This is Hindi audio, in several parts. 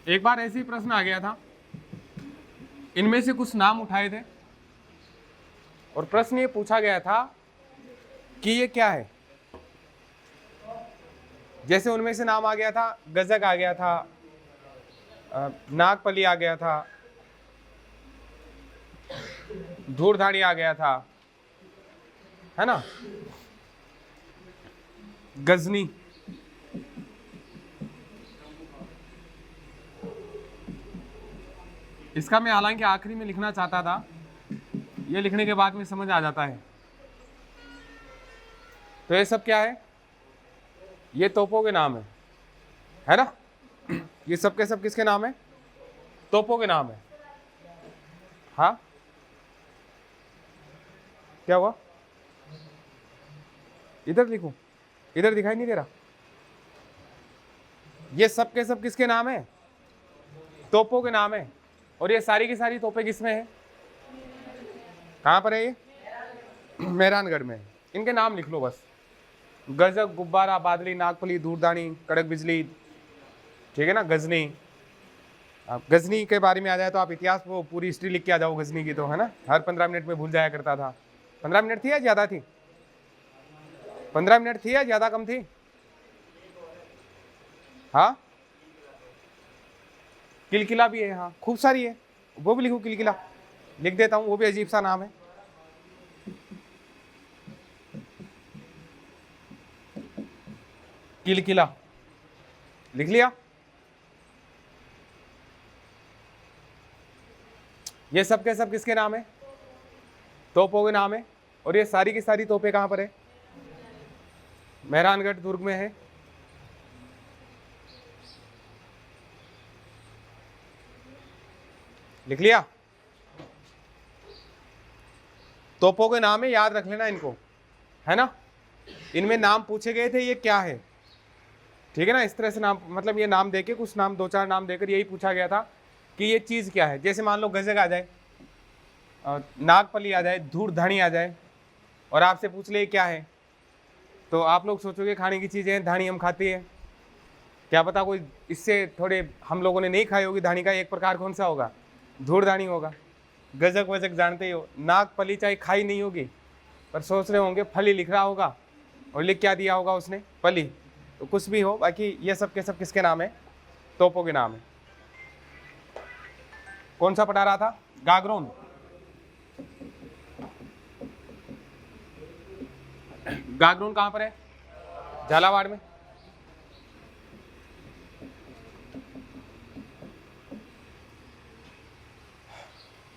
एक बार ऐसे ही प्रश्न आ गया था, इनमें से कुछ नाम उठाए थे और प्रश्न ये पूछा गया था कि ये क्या है। जैसे उनमें से नाम आ गया था, गजक आ गया था, नागपली आ गया था, धूर्धाड़ी आ गया था, है ना, गजनी, इसका मैं हालांकि आखिरी में लिखना चाहता था, ये लिखने के बाद में समझ आ जाता है। तो ये सब क्या है? ये तोपों के नाम है ना? ये सब के सब किसके नाम है? तोपों के नाम है। हाँ, क्या हुआ? इधर लिखूं? इधर दिखाई नहीं दे रहा? ये सब के सब किसके नाम है? तोपों के नाम है। और ये सारी की सारी तोपें किसमें है? कहाँ पर है ये? मेहरानगढ़ में। इनके नाम लिख लो बस, गजक, गुब्बारा, बादली, नागफली, धूर्धानी, कड़क बिजली, ठीक है ना, गजनी। अब गजनी के बारे में आ जाए तो आप इतिहास वो पूरी हिस्ट्री लिख के आ जाओ गजनी की, तो है ना, हर 15 मिनट में भूल जाया करता था। 15 मिनट थी या ज़्यादा थी? 15 मिनट थी या ज़्यादा कम थी? हाँ, किलकिला भी है, हाँ खूब सारी है, वो भी लिखो, किलकिला लिख देता हूँ, वो भी अजीब सा नाम है। किलकिला लिख लिया। ये सब के सब किसके नाम है? तोपों के नाम है। और ये सारी की सारी तोपें कहाँ पर है? मेहरानगढ़ दुर्ग में है। लिख लिया? तोपों के नाम है, याद रख लेना इनको, है ना। इनमें नाम पूछे गए थे, ये क्या है, ठीक है ना। इस तरह से नाम, मतलब ये नाम देके कुछ नाम, 2-4 नाम देकर यही पूछा गया था कि ये चीज़ क्या है। जैसे मान लो गजक आ जाए, नागपली आ जाए, धूर्धानी आ जाए, और आपसे पूछ ले क्या है, तो आप लोग सोचोगे खाने की चीज़ें हैं, धानी हम खाते हैं। क्या पता कोई इससे थोड़े हम लोगों ने नहीं खाई होगी धानी का एक प्रकार, कौन सा होगा? धूर्धानी होगा। गजक वजक जानते ही हो। नागपली चाहे खाई नहीं होगी, पर सोच रहे होंगे फली लिख रहा होगा, और लिख क्या दिया होगा उसने? फली। तो कुछ भी हो, बाकी ये सब के सब किसके नाम है? तोपों के नाम है। कौन सा पढ़ा रहा था? गागरोन। गागरोन कहाँ पर है? झालावाड़ में।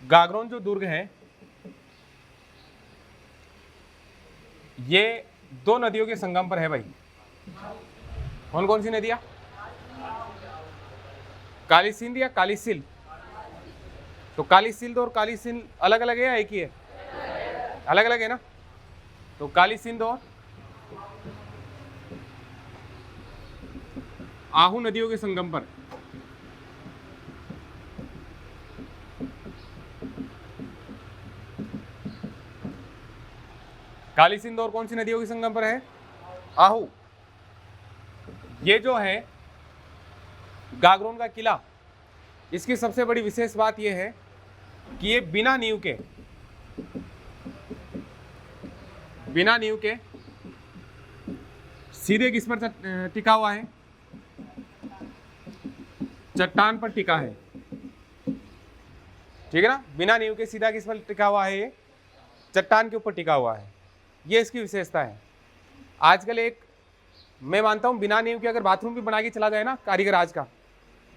गागरोन जो दुर्ग है, ये 2 नदियों के संगम पर है भाई। कौन कौन सी नदियां? काली सिंध या काली सिल? तो काली सिंध और काली सिंध अलग अलग है या एक ही है? अलग अलग है ना। तो काली सिंध और आहू नदियों के संगम पर काली सिंध और कौन सी नदियों के संगम पर है? आहू। ये जो है गागरोन का किला, इसकी सबसे बड़ी विशेष बात यह है कि ये बिना नींव के सीधे किस पर टिका हुआ है? चट्टान पर टिका है, ठीक है ना। बिना नींव के सीधा किस पर टिका हुआ है? ये चट्टान के ऊपर टिका हुआ है। ये इसकी विशेषता है। आजकल एक, मैं मानता हूँ बिना नींव के अगर बाथरूम भी बना के चला जाए ना कारीगर आज का,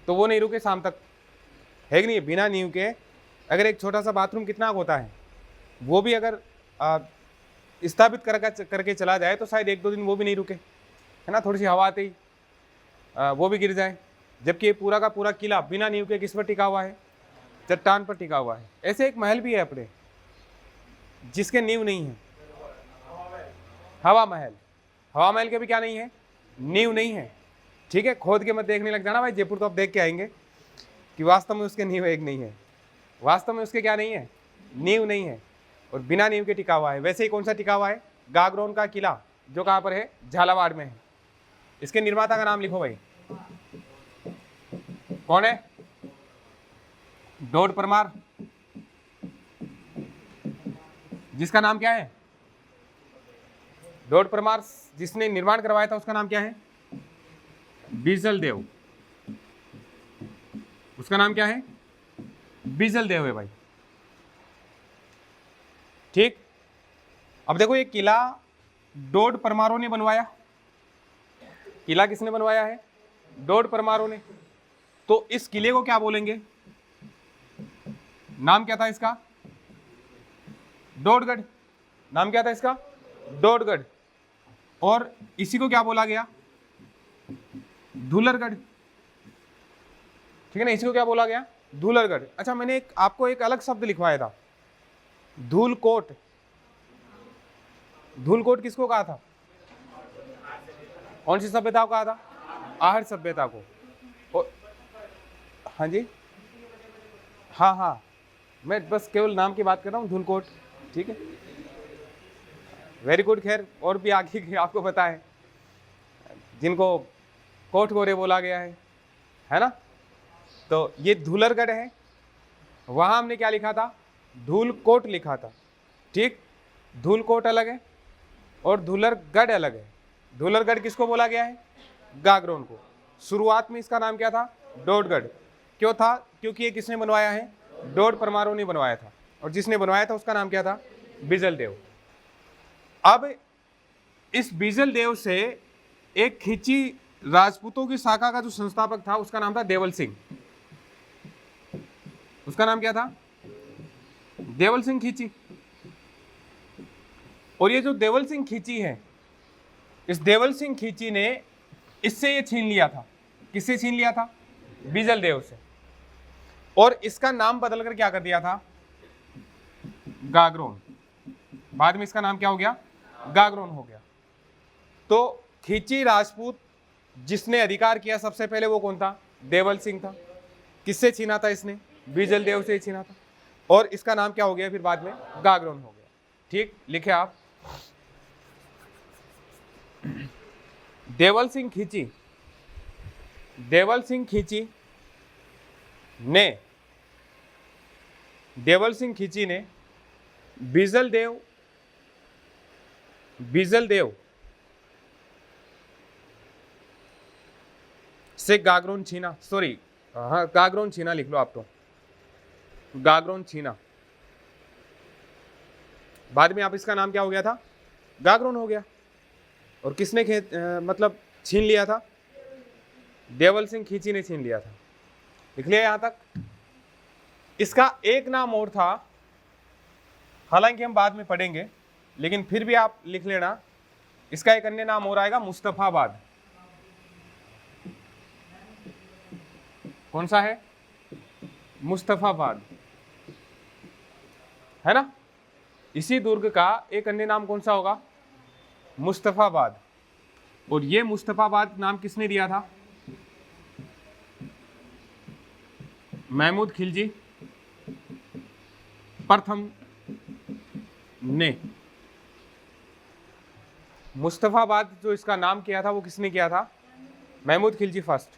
तो वो नहीं रुके शाम तक, है कि नहीं? बिना नींव के अगर एक छोटा सा बाथरूम कितना होता है, वो भी अगर स्थापित करके चला जाए तो शायद 1-2 दिन वो भी नहीं रुके, है ना। थोड़ी सी हवा आते ही वो भी गिर जाए। जबकि ये पूरा का पूरा किला बिना नींव के किस पर टिका हुआ है? चट्टान पर टिका हुआ है। ऐसे एक महल भी है अपने जिसके नींव नहीं है, हवा महल। हवा महल के भी क्या नहीं है? नींव नहीं है, ठीक है। खोद के मत देखने लग जाना भाई, जयपुर तो आप देख के आएंगे कि वास्तव में उसके नींव एक नहीं है। वास्तव में उसके क्या नहीं है? नींव नहीं है, और बिना नींव के टिका हुआ है। वैसे ही कौन सा टिका हुआ है? गागरोन का किला, जो कहाँ पर है? झालावाड़ में है। इसके निर्माता का नाम लिखो भाई, कौन है? डॉड परमार। जिसका नाम क्या है? डॉड परमार। जिसने निर्माण करवाया था उसका नाम क्या है? बीजल देव। उसका नाम क्या है? बीजल देव है भाई। ठीक। अब देखो ये किला डॉड परमारों ने बनवाया। किला किसने बनवाया है? डॉड परमारों ने। तो इस किले को क्या बोलेंगे? नाम क्या था इसका? डोडगढ़। नाम क्या था इसका? डोडगढ़। और इसी को क्या बोला गया? धूलरगढ़। ठीक है ना, इसी को क्या बोला गया? धूलरगढ़। अच्छा, मैंने आपको एक अलग शब्द लिखवाया था, धूलकोट। धूलकोट किसको कहा था? कौन सी सभ्यता को कहा था? आहट सभ्यता को। और हाँ जी, हाँ हाँ, मैं बस केवल नाम की बात कर रहा हूँ, धूलकोट। ठीक है, वेरी गुड। खैर, और भी आगे की आपको पता है जिनको कोट गोरे बोला गया है ना। तो ये धूलरगढ़ है, वहाँ हमने क्या लिखा था? धूलकोट लिखा था। ठीक, धूलकोट अलग है और धूलरगढ़ अलग है। धूलरगढ़ किसको बोला गया है? गागरोन को। शुरुआत में इसका नाम क्या था? डोडगढ़। क्यों था? क्योंकि ये किसने बनवाया है? डॉड परमारों ने बनवाया था। और जिसने बनवाया था उसका नाम क्या था? बीजल देव। अब इस बीजल देव से एक खिची राजपूतों की शाखा का जो संस्थापक था उसका नाम था देवल सिंह। उसका नाम क्या था? देवल सिंह खिची। और ये जो देवल सिंह खिची है, इस देवल सिंह खिची ने इससे ये छीन लिया था। किससे छीन लिया था? बीजल देव से। और इसका नाम बदलकर क्या कर दिया था? गागरोन। बाद में इसका नाम क्या हो गया? गागरोन हो गया। तो खिची राजपूत जिसने अधिकार किया सबसे पहले वो कौन था? देवल सिंह था। किससे छीना था इसने? बीजल देव से ही छीना था। और इसका नाम क्या हो गया फिर बाद में? गागरोन हो गया। ठीक, लिखे आप। देवल सिंह खिची, देवल सिंह खिची ने, देवल सिंह खिची ने बीजल देव से गागरोन छीना। सॉरी, हाँ, गागरोन छीना लिख लो आप तो, गागरोन छीना। बाद में आप इसका नाम क्या हो गया था? गागरोन हो गया। और किसने मतलब छीन लिया था? देवल सिंह खिची ने छीन लिया था। लिख लिया यहां तक। इसका एक नाम और था, हालांकि हम बाद में पढ़ेंगे, लेकिन फिर भी आप लिख लेना, इसका एक अन्य नाम और आएगा, मुस्तफाबाद। कौन सा है? मुस्तफाबाद, है ना। इसी दुर्ग का एक अन्य नाम कौन सा होगा? मुस्तफाबाद। और ये मुस्तफाबाद नाम किसने दिया था? महमूद खिलजी प्रथम ने। मुस्तफाबाद जो इसका नाम किया था वो किसने किया था? महमूद खिलजी फर्स्ट।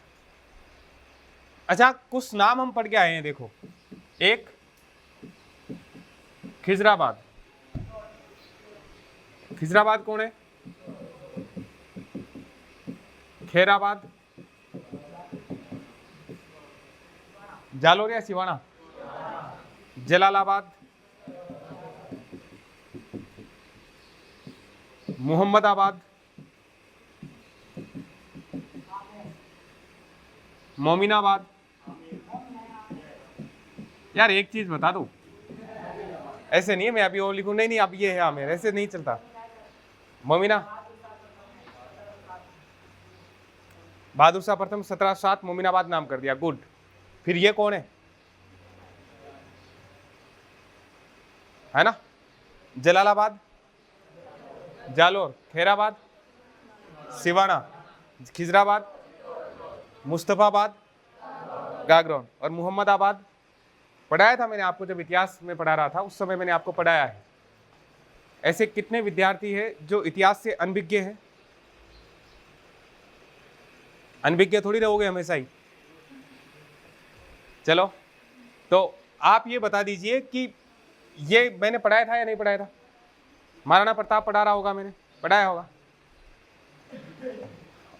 अच्छा, कुछ नाम हम पढ़ के आए हैं, देखो। एक खिजराबाद। खिजराबाद कौन है? खेराबाद, जालोर या सिवाना? जलालाबाद, मोहम्मदाबाद, मोमिनाबाद। यार एक चीज बता दो, ऐसे नहीं है मैं अभी और लिखूं, नहीं नहीं अब ये है आमेर, ऐसे नहीं चलता। मोमिना, बहादुर शाह प्रथम 1707 मोमिनाबाद नाम कर दिया, गुड। फिर ये कौन है ना? जलालाबाद, जालोर, खेराबाद, सिवाना, खिजराबाद, मुस्तफाबाद, गागरोन और मोहम्मदाबाद। पढ़ाया था मैंने आपको, जब इतिहास में पढ़ा रहा था उस समय मैंने आपको पढ़ाया है। ऐसे कितने विद्यार्थी हैं जो इतिहास से अनभिज्ञ हैं? अनभिज्ञ थोड़ी रहोगे हमेशा ही। चलो, तो आप ये बता दीजिए कि ये मैंने पढ़ाया था या नहीं पढ़ाया था? महाराणा प्रताप पढ़ा रहा होगा, मैंने पढ़ाया होगा।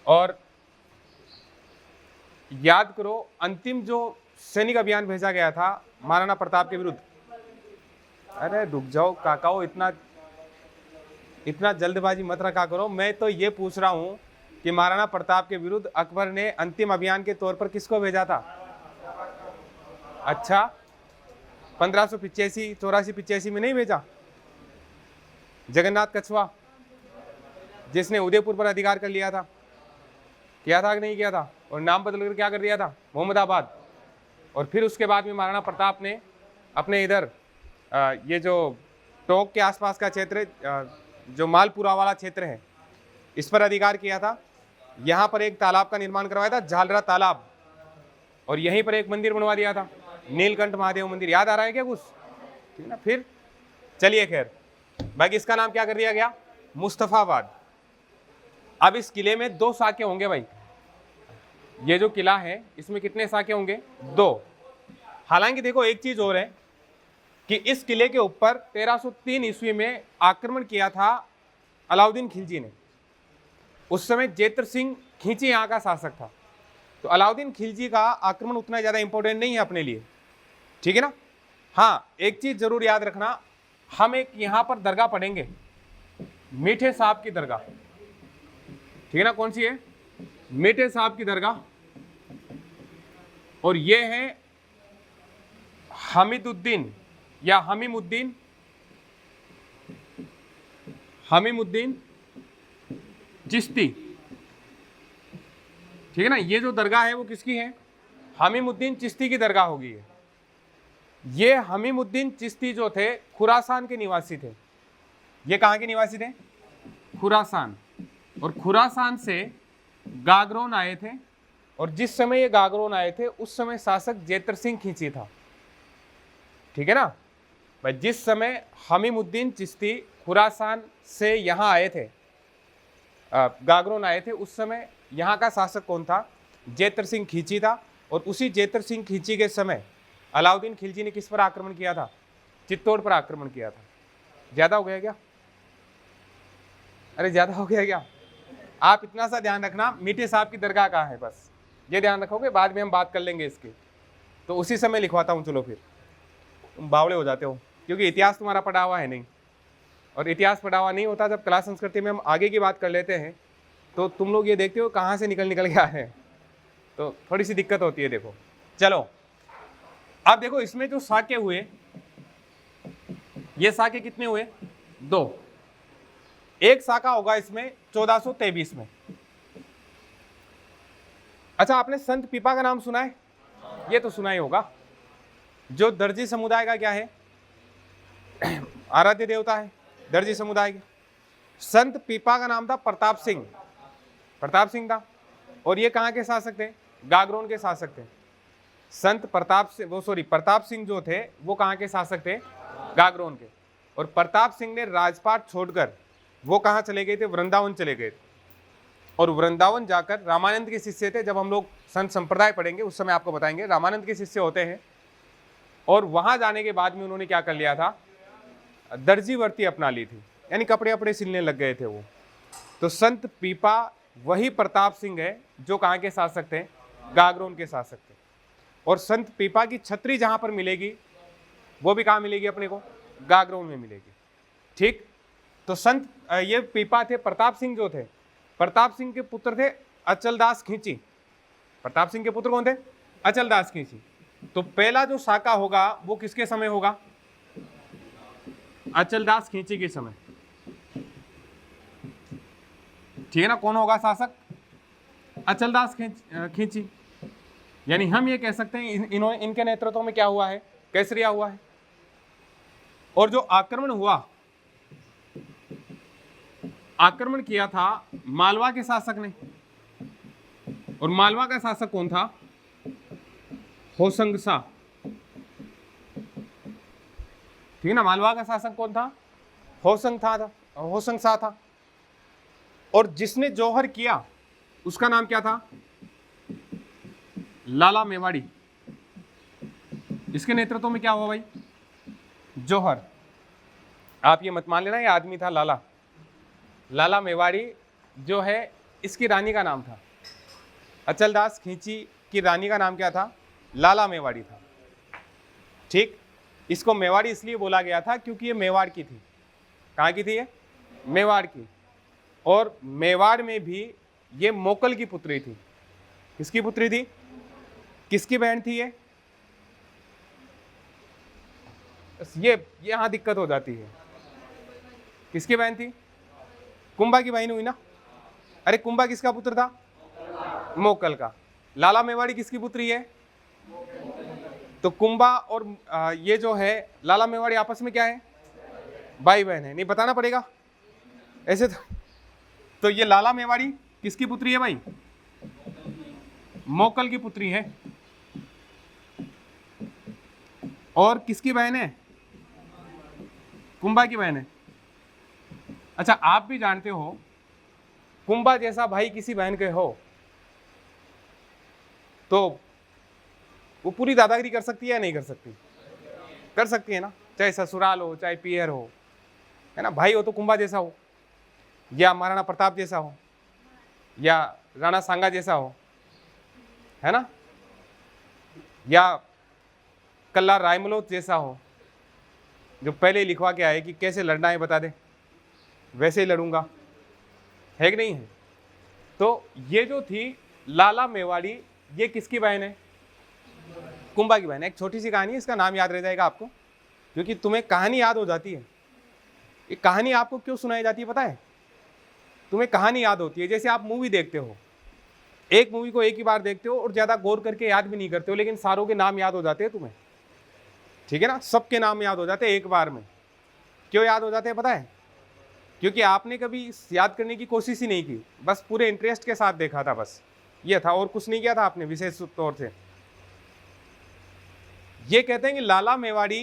और याद करो, अंतिम जो सैनिक अभियान भेजा गया था महाराणा प्रताप के विरुद्ध, अरे रुक जाओ काकाओ, इतना जल्दबाजी मत रखा करो। मैं तो ये पूछ रहा हूं कि महाराणा प्रताप के विरुद्ध अकबर ने अंतिम अभियान के तौर पर किसको भेजा था? अच्छा, 1585 84 में नहीं भेजा? जगन्नाथ कछवा, जिसने उदयपुर पर अधिकार कर लिया था, किया था कि नहीं किया था? और नाम बदलकर क्या कर दिया था? मोहम्मदाबाद। और फिर उसके बाद में महाराणा प्रताप ने अपने इधर ये जो टोंक के आसपास का क्षेत्र, जो मालपुरा वाला क्षेत्र है, इस पर अधिकार किया था। यहाँ पर एक तालाब का निर्माण करवाया था, झालरा तालाब, और यहीं पर एक मंदिर बनवा दिया था, नीलकंठ महादेव मंदिर। याद आ रहा है क्या कुछ? ठीक है ना। फिर चलिए, खैर, बाकी इसका नाम क्या कर दिया गया? मुस्तफाबाद। अब इस किले में 2 साके होंगे भाई। ये जो किला है इसमें कितने साके होंगे? 2। हालांकि देखो एक चीज और है कि इस किले के ऊपर 1303 ईस्वी में आक्रमण किया था अलाउद्दीन खिलजी ने। उस समय जेतर सिंह खींची यहाँ का शासक था। तो अलाउद्दीन खिलजी का आक्रमण उतना ज़्यादा इंपॉर्टेंट नहीं है अपने लिए, ठीक है ना। हाँ, एक चीज़ जरूर याद रखना, हम एक यहाँ पर दरगाह पढ़ेंगे, मीठे साहब की दरगाह, ठीक है ना। कौन सी है? मीठे साहब की दरगाह। और ये है हमीदुद्दीन या हमीमुद्दीन चिश्ती, ठीक है ना। ये जो दरगाह है वो किसकी है? हमीमुद्दीन चिश्ती की दरगाह होगी। ये हमीमुद्दीन चिश्ती जो थे खुरासान के निवासी थे। ये कहाँ के निवासी थे? खुरासान। और खुरासान से गागरोन आए थे, और जिस समय ये गागरोन आए थे उस समय शासक जेतर सिंह खींची था, ठीक है ना भाई। जिस समय हमीमुद्दीन चिश्ती खुरासान से यहाँ आए थे, गागरोन आए थे, उस समय यहाँ का शासक कौन था? जेतर सिंह खींची था। और उसी जेतर सिंह खींची के समय अलाउद्दीन खिलजी ने किस पर आक्रमण किया था? चित्तौड़ पर आक्रमण किया था। ज्यादा हो गया क्या? अरे ज्यादा हो गया क्या? आप इतना सा ध्यान रखना, मीठे साहब की दरगाह कहाँ है, बस ये ध्यान रखोगे, बाद में हम बात कर लेंगे इसकी। तो उसी समय लिखवाता हूँ। चलो, फिर तुम बावड़े हो जाते हो क्योंकि इतिहास तुम्हारा पढ़ा हुआ है नहीं, और इतिहास पढ़ा हुआ नहीं होता। जब कला संस्कृति में हम आगे की बात कर लेते हैं तो तुम लोग ये देखते हो कहाँ से निकल के आए हैं, तो थोड़ी सी दिक्कत होती है। देखो, चलो अब देखो, इसमें जो साके हुए, ये साके कितने हुए? 2। एक साका होगा इसमें 1423 में। अच्छा, आपने संत पीपा का नाम सुना है? ये तो सुना ही होगा, जो दर्जी समुदाय का क्या है? आराध्य देवता है दर्जी समुदाय के। संत पीपा का नाम था प्रताप सिंह था। और ये कहाँ के शासक थे? गागरोन के शासक थे। संत प्रताप सिंह जो थे वो कहाँ के शासक थे? गागरोन के। और प्रताप सिंह ने राजपाट छोड़कर वो कहाँ चले गए थे? वृंदावन चले गए थे। और वृंदावन जाकर रामानंद के शिष्य थे। जब हम लोग संत संप्रदाय पढ़ेंगे उस समय आपको बताएंगे, रामानंद के शिष्य होते हैं। और वहां जाने के बाद में उन्होंने क्या कर लिया था? दर्जी वृत्ति अपना ली थी, यानी कपड़े अपड़े सिलने लग गए थे वो। तो संत पीपा वही प्रताप सिंह है जो कहाँ के शासक थे? गागरोन के शासक थे। और संत पीपा की छतरी जहां पर मिलेगी वो भी कहाँ मिलेगी अपने को? गागरोन में मिलेगी, ठीक। तो संत ये पीपा थे, प्रताप सिंह जो थे, प्रताप सिंह के पुत्र थे अचलदास खींची। प्रताप सिंह के पुत्र कौन थे? अचलदास खींची। तो पहला जो साका होगा वो किसके समय होगा? अचलदास खींची के समय, ठीक है ना। कौन होगा शासक? अचलदास खींची। यानी हम ये कह सकते हैं इनके नेतृत्व में क्या हुआ है? केसरिया हुआ है। और जो आक्रमण किया था मालवा के शासक ने। और मालवा का शासक कौन था? होसंगसा, ठीक है ना। मालवा का शासक कौन था? होसंगसा था। और जिसने जौहर किया उसका नाम क्या था? लाला मेवाड़ी, इसके नेतृत्व में क्या हुआ भाई? जौहर। आप ये मत मान लेना ये आदमी था लाला। लाला मेवाड़ी जो है इसकी रानी का नाम था। अचलदास खींची की रानी का नाम क्या था? लाला मेवाड़ी था। ठीक, इसको मेवाड़ी इसलिए बोला गया था क्योंकि ये मेवाड़ की थी। कहाँ की थी ये? मेवाड़ की। और मेवाड़ में भी ये मोकल की पुत्री थी। किसकी पुत्री थी? किसकी बहन थी ये? यहां दिक्कत हो जाती है। किसकी बहन थी? कुंभा की बहन हुई ना। अरे कुंभा किसका पुत्र था? मोकल का। लाला मेवाड़ी किसकी पुत्री है? तो कुंभा और ये जो है लाला मेवाड़ी आपस में क्या है? भाई बहन है। नहीं बताना पड़ेगा ऐसे तो ये लाला मेवाड़ी किसकी पुत्री है भाई? मोकल की पुत्री है। और किसकी बहन है? कुंभा की बहन है। अच्छा, आप भी जानते हो कुंभा जैसा भाई किसी बहन के हो तो वो पूरी दादागिरी कर सकती है या नहीं कर सकती? कर सकती है ना, चाहे ससुराल हो चाहे पियर हो, है ना। भाई हो तो कुंभा जैसा हो, या महाराणा प्रताप जैसा हो, या राणा सांगा जैसा हो, है ना, या कल्लार रायमलोत जैसा हो, जो पहले लिखवा के आए कि कैसे लड़ना है बता दे, वैसे ही लड़ूंगा, है कि नहीं है। तो ये जो थी लाला मेवाड़ी, ये किसकी बहन है? कुंभा की बहन है। एक छोटी सी कहानी है, इसका नाम याद रह जाएगा आपको, क्योंकि तुम्हें कहानी याद हो जाती है। ये कहानी आपको क्यों सुनाई जाती है पता है? तुम्हें कहानी याद होती है। जैसे आप मूवी देखते हो, एक मूवी को एक ही बार देखते हो और ज़्यादा गौर करके याद भी नहीं करते हो, लेकिन सारों के नाम याद हो जाते हैं तुम्हें, ठीक है ना। सबके नाम याद हो जाते हैं एक बार में। क्यों याद हो जाते हैं पता है? क्योंकि आपने कभी याद करने की कोशिश ही नहीं की, बस पूरे इंटरेस्ट के साथ देखा था, बस ये था, और कुछ नहीं किया था आपने विशेष तौर से। ये कहते हैं कि लाला मेवाड़ी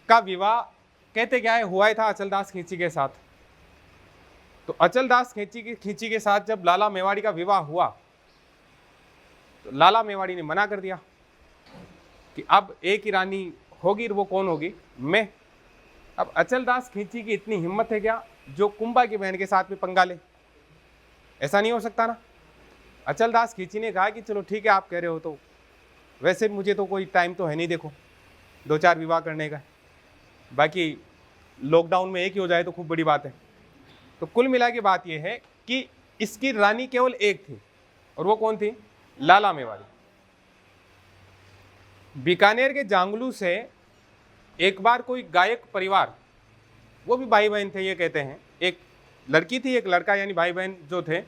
का विवाह कहते क्या है हुआ था अचलदास खींची के साथ। तो अचलदास खींची के साथ जब लाला मेवाड़ी का विवाह हुआ तो लाला मेवाड़ी ने मना कर दिया कि अब एक ही रानी होगी, वो कौन होगी? मैं। अब अचलदास खींची की इतनी हिम्मत है क्या जो कुंभा की बहन के साथ में पंगा ले? ऐसा नहीं हो सकता ना। अचलदास खींची ने कहा कि चलो ठीक है, आप कह रहे हो तो वैसे मुझे तो कोई टाइम तो है नहीं, देखो 2-4 विवाह करने का, बाकी लॉकडाउन में एक ही हो जाए तो खूब बड़ी बात है। तो कुल मिला के बात यह है कि इसकी रानी केवल एक थी, और वो कौन थी? लाला मेवाड़ी। बीकानेर के जांगलू से एक बार कोई गायक परिवार, वो भी भाई बहन थे ये कहते हैं, एक लड़की थी एक लड़का, यानी भाई बहन जो थे,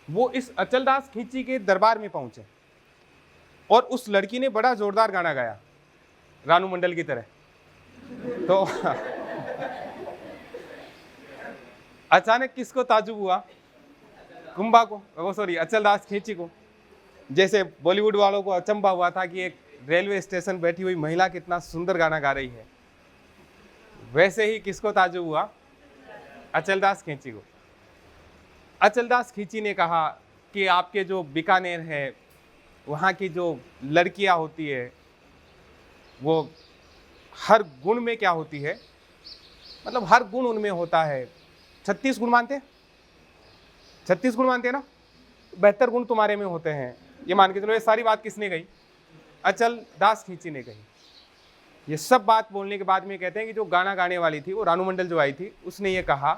वो इस अचलदास खींची के दरबार में पहुंचे और उस लड़की ने बड़ा जोरदार गाना गाया, रानू मंडल की तरह। तो अचानक किसको ताजुब हुआ? कुंभा को, वो सॉरी अचलदास खींची को। जैसे बॉलीवुड वालों को अचंभा हुआ था कि एक रेलवे स्टेशन बैठी हुई महिला कितना सुंदर गाना गा रही है, वैसे ही किसको ताजुब हुआ? अचलदास खींची को। अचलदास खींची ने कहा कि आपके जो बीकानेर है वहाँ की जो लड़कियाँ होती है वो हर गुण में क्या होती है, मतलब हर गुण उनमें होता है। 36 गुण मानते हैं? 36 गुण मानते हैं ना? 72 गुण तुम्हारे में होते हैं, ये मान के चलो। ये सारी बात किसने कही? अचलदास खींची ने कही। ये सब बात बोलने के बाद में कहते हैं कि जो गाना गाने वाली थी, वो रानू मंडल जो आई थी, उसने ये कहा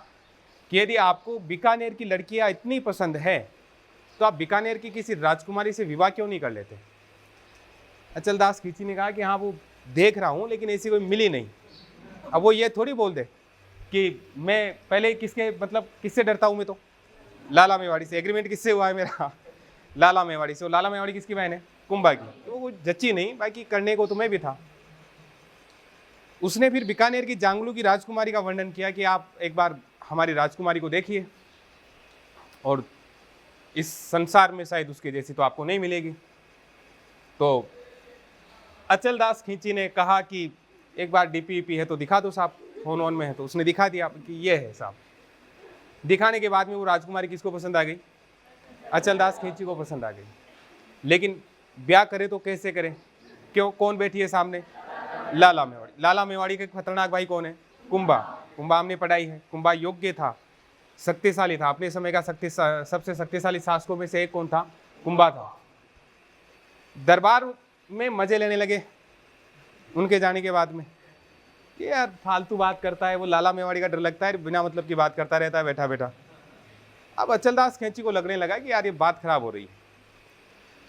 कि यदि आपको बीकानेर की लड़कियां इतनी पसंद है तो आप बीकानेर की किसी राजकुमारी से विवाह क्यों नहीं कर लेते? अचलदास खींची ने कहा कि हाँ वो देख रहा हूँ, लेकिन ऐसी कोई मिली नहीं। अब वो ये थोड़ी बोल दे कि मैं पहले किससे डरता हूँ मैं, तो लाला मेवाड़ी से। एग्रीमेंट किससे हुआ है मेरा? लाला मेवाड़ी से। लाला मेवाड़ी किसकी बहन है? कुंभा की। तो वो जच्ची नहीं, बाकी करने को तुम्हें भी था। उसने फिर बीकानेर की जांगलू की राजकुमारी का वर्णन किया कि आप एक बार हमारी राजकुमारी को देखिए, और इस संसार में शायद उसके जैसी तो आपको नहीं मिलेगी। तो अचलदास खींची ने कहा कि एक बार डीपी है तो दिखा दो साहब, फोन ऑन में है। तो उसने दिखा दिया कि ये है साहब। दिखाने के बाद में वो राजकुमारी किसको पसंद आ गई? अचलदास खींची को पसंद आ गई। लेकिन ब्याह करे तो कैसे करे, क्यों, कौन बैठी है सामने, लाला मेवाड़ी। लाला मेवाड़ी का खतरनाक भाई कौन है, कुंभा। कुंभा हमने पढ़ाई है, कुंभा योग्य था, शक्तिशाली था, अपने समय का सबसे शक्तिशाली शासकों में से एक कौन था, कुंभा था। दरबार में मजे लेने लगे उनके जाने के बाद में कि यार फालतू बात करता है वो, लाला मेवाड़ी का डर लगता है, बिना मतलब की बात करता रहता है बैठा बैठा। अब अचलदास खींची को लगने लगा कि यार ये बात खराब हो रही है।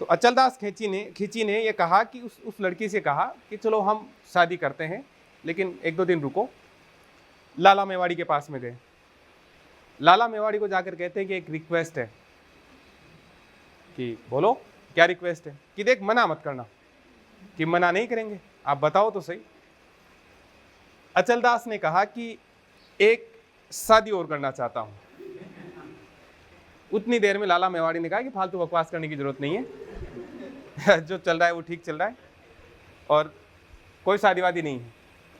तो अचलदास खींची ने ये कहा कि उस लड़की से कहा कि चलो हम शादी करते हैं, लेकिन 1-2 दिन रुको। लाला मेवाड़ी के पास में गए, लाला मेवाड़ी को जाकर कहते हैं कि एक रिक्वेस्ट है। कि बोलो क्या रिक्वेस्ट है, कि देख मना मत करना, कि मना नहीं करेंगे, आप बताओ तो सही। अचलदास ने कहा कि एक शादी और करना चाहता हूं। उतनी देर में लाला मेवाड़ी ने कहा कि फालतू बकवास करने की जरूरत नहीं है जो चल रहा है वो ठीक चल रहा है और कोई शादी वादी नहीं है।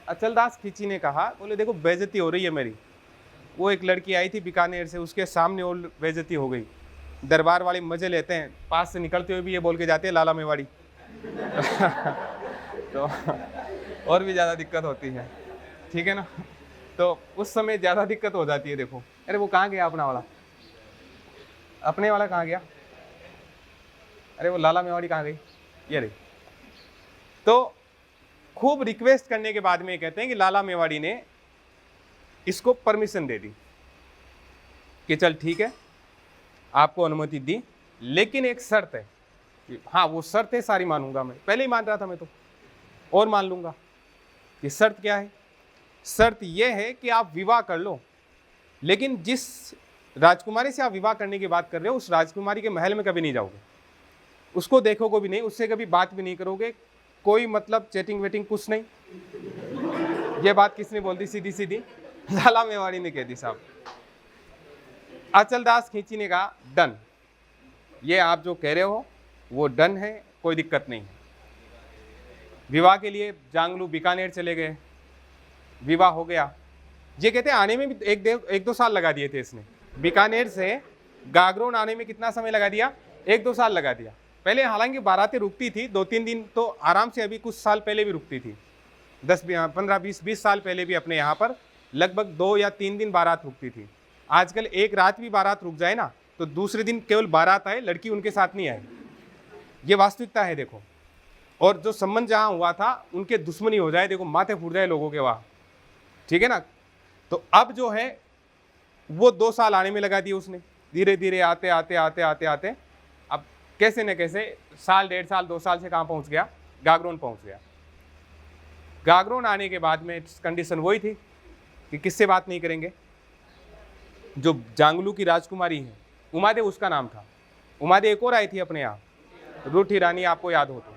अचलदास खींची ने कहा, बोले देखो बेइज्जती हो रही है मेरी। वो एक लड़की आई थी बीकानेर से, उसके सामने और बेइज्जती हो गई। दरबार वाले मजे लेते हैं, पास से निकलते हुए भी ये बोल के जाते हैं लाला मेवाड़ी तो और भी ज़्यादा दिक्कत होती है, ठीक है ना। तो उस समय ज़्यादा दिक्कत हो जाती है। देखो अरे वो कहाँ गया अपना वाला, अपने वाला कहाँ गया, अरे वो लाला मेवाड़ी कहाँ गई, ये रही। तो खूब रिक्वेस्ट करने के बाद में कहते हैं कि लाला मेवाड़ी ने इसको परमिशन दे दी कि चल ठीक है आपको अनुमति दी, लेकिन एक शर्त है। कि हाँ वो शर्त है सारी मानूंगा मैं, पहले ही मान रहा था मैं तो, और मान लूंगा। कि शर्त क्या है, शर्त यह है कि आप विवाह कर लो, लेकिन जिस राजकुमारी से आप विवाह करने की बात कर रहे हो उस राजकुमारी के महल में कभी नहीं जाओगे, उसको देखोगे भी नहीं, उससे कभी बात भी नहीं करोगे, कोई मतलब चैटिंग वेटिंग कुछ नहीं। ये बात किसने बोल दी, सीधी सीधी लाला मेवाड़ी ने कह दी साहब। अचलदास खींची ने कहा डन, ये आप जो कह रहे हो वो डन है, कोई दिक्कत नहीं है। विवाह के लिए जांगलू बीकानेर चले गए, विवाह हो गया। ये कहते हैं आने में भी 1-2 साल लगा दिए थे इसने, बीकानेर से गागरोन आने में कितना समय लगा दिया, 1-2 साल लगा दिया। पहले हालांकि बारातें रुकती थी 2-3 दिन तो आराम से, अभी कुछ साल पहले भी रुकती थी, 10-15-20 साल पहले भी अपने यहाँ पर लगभग 2 या 3 दिन बारात रुकती थी। आजकल एक रात भी बारात रुक जाए ना तो दूसरे दिन केवल बारात आए, लड़की उनके साथ नहीं आए। ये वास्तविकता है देखो। और जो संबंध जहाँ हुआ था उनके दुश्मनी हो जाए, देखो माथे फूट जाए लोगों के वहाँ, ठीक है ना। तो अब जो है वो 2 साल आने में लगा दिए उसने, धीरे धीरे आते आते आते आते आते अब कैसे न कैसे साल 1.5 साल 2 साल से कहाँ पहुँच गया, गागरोन पहुँच गया। गागरोन आने के बाद में कंडीशन वही थी कि किससे बात नहीं करेंगे, जो जांगलू की राजकुमारी है उमादेव उसका नाम था। उमादेव एक और आई थी अपने यहाँ, रूठी रानी, आपको याद हो तो,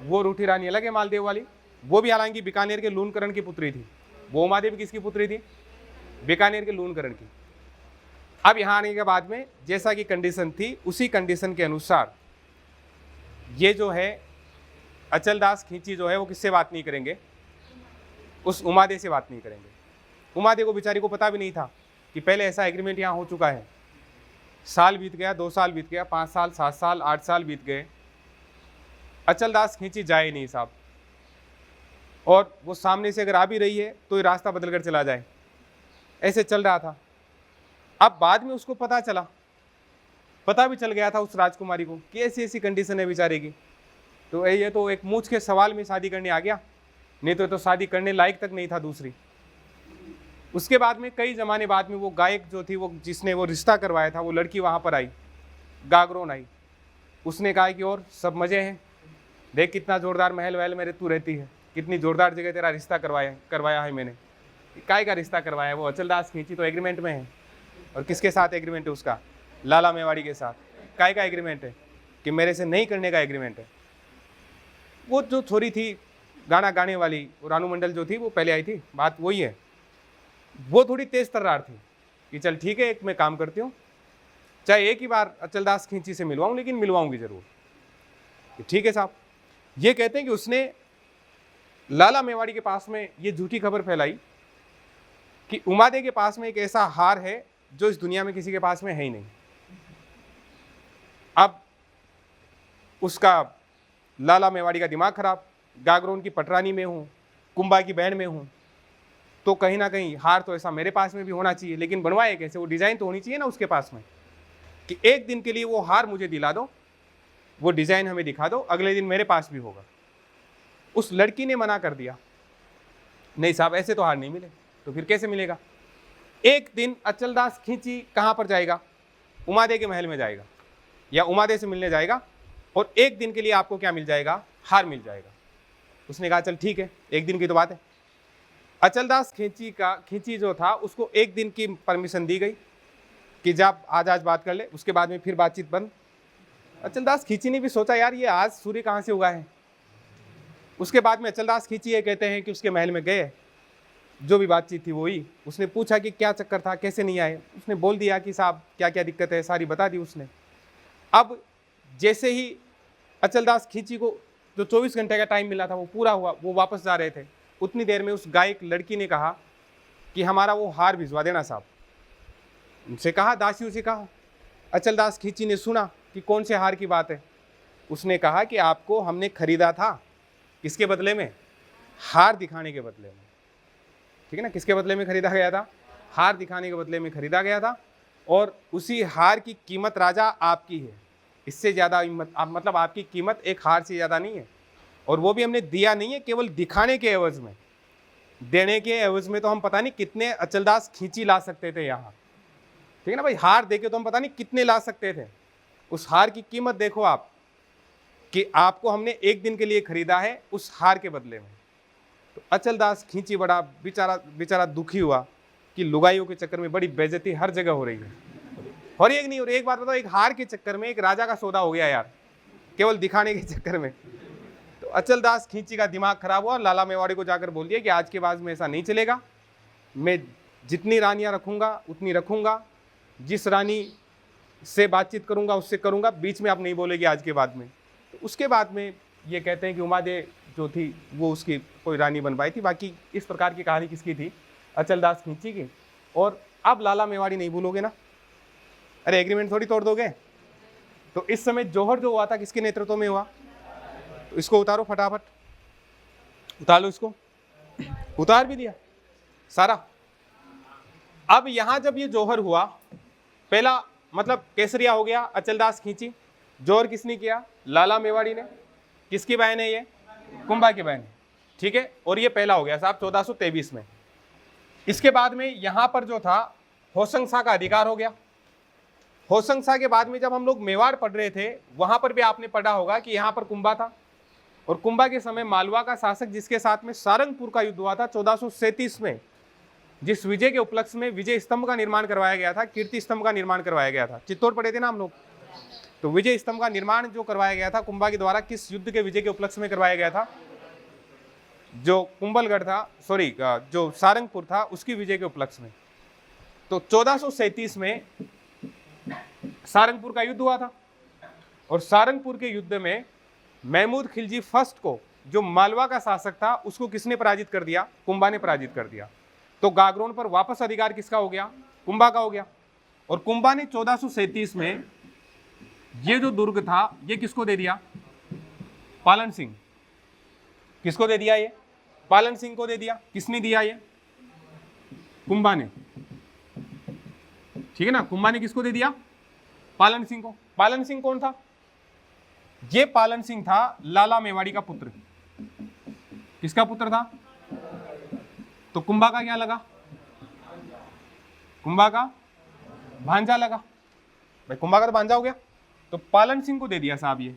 वो रूठी रानी अलग है मालदेव वाली, वो भी हालांकि बीकानेर के लूनकरण की पुत्री थी। वो उमादेव किसकी पुत्री थी, बीकानेर के लूनकरण की। अब यहाँ आने के बाद में जैसा कि कंडीशन थी उसी कंडीशन के अनुसार ये जो है अचलदास खींची जो है वो किससे बात नहीं करेंगे, उस उमादेव से बात नहीं करेंगे। उमादेव को बेचारी को पता भी नहीं था कि पहले ऐसा एग्रीमेंट यहाँ हो चुका है। साल बीत गया, 2 साल बीत गया, 5 साल, 7 साल, 8 साल बीत गए, अचलदास खींची जाए नहीं साहब। और वो सामने से अगर आ भी रही है तो ये रास्ता बदल कर चला जाए, ऐसे चल रहा था। अब बाद में उसको पता चला, पता भी चल गया था उस राजकुमारी को कि ऐसी ऐसी कंडीशन है बेचारे की। तो ये तो एक मूछ के सवाल में शादी करने आ गया, नहीं तो शादी करने लायक तक नहीं था दूसरी। उसके बाद में कई ज़माने बाद में वो गायक जो थी, वो जिसने वो रिश्ता करवाया था, वो लड़की वहाँ पर आई, गागरोन आई। उसने कहा कि और सब मज़े हैं, देख कितना ज़ोरदार महल वहल मेरे तू रहती है, कितनी ज़ोरदार जगह तेरा रिश्ता करवाया है मैंने। काय का रिश्ता करवाया है, वो अचलदास खींची तो एग्रीमेंट में है। और किसके साथ एग्रीमेंट है उसका, लाला मेवाड़ी के साथ। काय का एग्रीमेंट है कि मेरे से नहीं करने का एग्रीमेंट है। वो जो छोरी थी गाना गाने वाली, रानू मंडल जो थी वो पहले आई थी, बात वही है। वो थोड़ी तेज तर्रार थी कि चल ठीक है एक मैं काम करती हूँ, चाहे एक ही बार अचलदास खींची से मिलवाऊँ लेकिन मिलवाऊंगी जरूर। ठीक है साहब। ये कहते हैं कि उसने लाला मेवाड़ी के पास में ये झूठी खबर फैलाई कि उमादेव के पास में एक ऐसा हार है जो इस दुनिया में किसी के पास में है ही नहीं। अब उसका लाला मेवाड़ी का दिमाग खराब, गागरोन की पटरानी में हूँ, कुंभा की बहन में हूँ, तो कहीं ना कहीं हार तो ऐसा मेरे पास में भी होना चाहिए, लेकिन बनवाए कैसे? वो डिज़ाइन तो होनी चाहिए ना उसके पास में कि एक दिन के लिए वो हार मुझे दिला दो, वो डिज़ाइन हमें दिखा दो, अगले दिन मेरे पास भी होगा। उस लड़की ने मना कर दिया, नहीं साहब ऐसे तो हार नहीं मिले। तो फिर कैसे मिलेगा? एक दिन अचलदास खींची कहाँ पर जाएगा? उमादे के महल में जाएगा या उमादे से मिलने जाएगा, और एक दिन के लिए आपको क्या मिल जाएगा? हार मिल जाएगा। उसने कहा चल ठीक है, एक दिन की तो बात है। अचलदास खींची जो था उसको एक दिन की परमिशन दी गई कि जब आज बात कर ले, उसके बाद में फिर बातचीत बंद। अचलदास खींची ने भी सोचा यार ये आज सूर्य कहाँ से उगा है। उसके बाद में अचलदास खींची ये कहते हैं कि उसके महल में गए, जो भी बातचीत थी वो ही। उसने पूछा कि क्या चक्कर था, कैसे नहीं आए? उसने बोल दिया कि साहब क्या क्या दिक्कत है, सारी बता दी उसने। अब जैसे ही अचलदास खींची को जो 24 घंटे का टाइम मिला था वो पूरा हुआ, वो वापस जा रहे थे, उतनी देर में उस गायक लड़की ने कहा कि हमारा वो हार भिजवा देना साहब। उनसे कहा, दासियों से कहा। अचलदास खींची ने सुना कि कौन से हार की बात है। उसने कहा कि आपको हमने खरीदा था, किसके बदले में? हार दिखाने के बदले में। ठीक है ना, किसके बदले में खरीदा गया था? हार दिखाने के बदले में खरीदा गया था, और उसी हार की कीमत राजा आपकी है। इससे ज़्यादा मतलब आपकी कीमत एक हार से ज़्यादा नहीं है, और वो भी हमने दिया नहीं है केवल दिखाने के एवज में। देने के एवज में तो हम पता नहीं कितने अचलदास खींची ला सकते थे यहाँ। ठीक है ना भाई, हार देके तो हम पता नहीं कितने ला सकते थे। उस हार की कीमत देखो आप, कि आपको हमने एक दिन के लिए खरीदा है उस हार के बदले में। तो अचलदास खींची बड़ा बेचारा दुखी हुआ कि लुगाइयों के चक्कर में बड़ी बेइज्जती हर जगह हो रही है। और एक नहीं, और एक बात बताओ, एक हार के चक्कर में एक राजा का सौदा हो गया यार, केवल दिखाने के चक्कर में। तो अचलदास खींची का दिमाग खराब हुआ, लाला मेवाड़ी को जाकर बोल दिया कि आज के बाद में ऐसा नहीं चलेगा, मैं जितनी रानियां रखूंगा उतनी रखूंगा, जिस रानी से बातचीत करूंगा उससे करूंगा, बीच में आप नहीं बोलेगी आज के बाद में। तो उसके बाद में ये कहते हैं कि उमादे जो थी वो उसकी कोई रानी बनवाई थी। बाकी इस प्रकार की कहानी किसकी थी? अचलदास खींची की। और अब लाला मेवाड़ी नहीं भूलोगे ना? अरे एग्रीमेंट थोड़ी तोड़ दोगे। तो इस समय जौहर जो हुआ था किसके नेतृत्व में हुआ? तो इसको उतारो फटाफट, उतार लो इसको। उतार भी दिया सारा। अब यहां जब ये जौहर हुआ, पहला मतलब केसरिया हो गया, अचलदास खींची। जौहर किसने किया? लाला मेवाड़ी ने। किसकी बहन है ये? कुंभा की बहन। ठीक है, और ये पहला हो गया साहब 1423 में। इसके बाद में यहां पर जो था होशंग शाह का अधिकार हो गया। होशंग शाह के बाद में जब हम लोग मेवाड़ पढ़ रहे थे, वहां पर भी आपने पढ़ा होगा कि यहां पर कुंभा था, और कुंभा के समय मालवा का शासक जिसके साथ में सारंगपुर का युद्ध हुआ था 1437 में, जिस विजय के उपलक्ष्य में विजय स्तंभ का निर्माण करवाया गया था, कीर्ति स्तंभ का निर्माण करवाया गया था। चित्तौड़ पढ़े थे ना हम लोग। तो विजय स्तंभ का निर्माण जो करवाया गया था कुंभा के द्वारा, किस युद्ध के विजय के उपलक्ष्य में करवाया गया था? जो कुंभलगढ़ था, सॉरी जो सारंगपुर था, उसकी विजय के उपलक्ष्य में। तो 1437 में सारंगपुर का युद्ध हुआ था, और सारंगपुर के युद्ध में महमूद खिलजी फर्स्ट को, जो मालवा का शासक था, उसको किसने पराजित कर दिया? कुंभा ने पराजित कर दिया। तो गागरोन पर वापस अधिकार किसका हो गया? कुंभा का हो गया। और कुंभा ने 1437 में ये जो दुर्ग था ये किसको दे दिया? पालन सिंह। किसको दे दिया? ये पालन सिंह को दे दिया। किसने दिया? ये कुंभा ने। ठीक है ना, कुंभा ने किसको दे दिया? पालन सिंह को। पालन सिंह कौन था? ये पालन सिंह था लाला मेवाड़ी का पुत्र। किसका पुत्र था? तो कुंभा का क्या लगा? कुंभा का भांजा लगा। भाई कुंभा का तो भांजा हो गया, तो पालन सिंह को दे दिया साहब ये।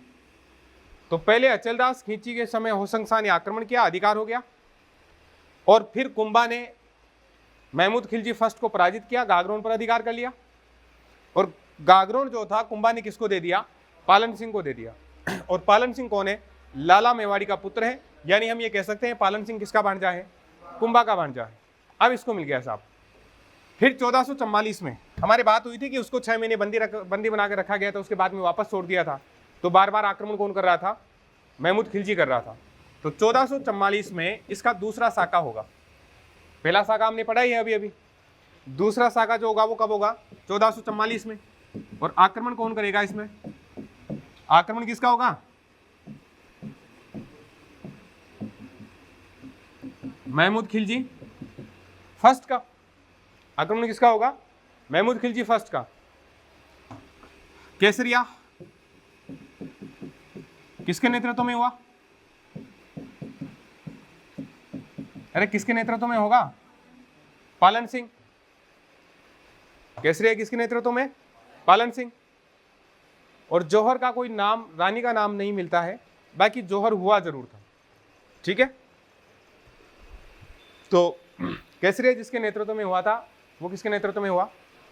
तो पहले अचलदास खींची के समय होशंग शाह ने आक्रमण किया, अधिकार हो गया, और फिर कुंभा ने महमूद खिलजी फर्स्ट को पराजित किया, गागरोन पर अधिकार कर लिया। और गागरोन जो था कुंभा ने किसको दे दिया? पालन सिंह को दे दिया। और पालन सिंह कौन है? लाला मेवाड़ी का पुत्र है, यानी हम ये कह सकते हैं पालन सिंह किसका भांजा है? कुंभा का भांजा है। अब इसको मिल गया साहब। फिर 1444 में हमारी बात हुई थी कि उसको 6 महीने बंदी बना के रखा गया था, उसके बाद में वापस छोड़ दिया था। तो बार बार आक्रमण कौन कर रहा था? महमूद खिलजी कर रहा था। तो 1444 में इसका दूसरा साका होगा। पहला साका हमने पढ़ा ही है अभी। दूसरा साका जो होगा वो कब होगा? 1444 में। और आक्रमण कौन करेगा इसमें? आक्रमण किसका होगा? महमूद खिलजी फर्स्ट का आक्रमण किसका होगा? महमूद खिलजी फर्स्ट का। केसरिया किसके नेतृत्व में हुआ? अरे किसके नेतृत्व में होगा? पालन सिंह। केसरिया किसके नेतृत्व में? पालन सिंह। और जौहर का कोई नाम, रानी का नाम नहीं मिलता है, बाकी जौहर हुआ जरूर था। ठीक है, तो केसरिया जिसके नेतृत्व में हुआ था वो किसके नेतृत्व में हुआ?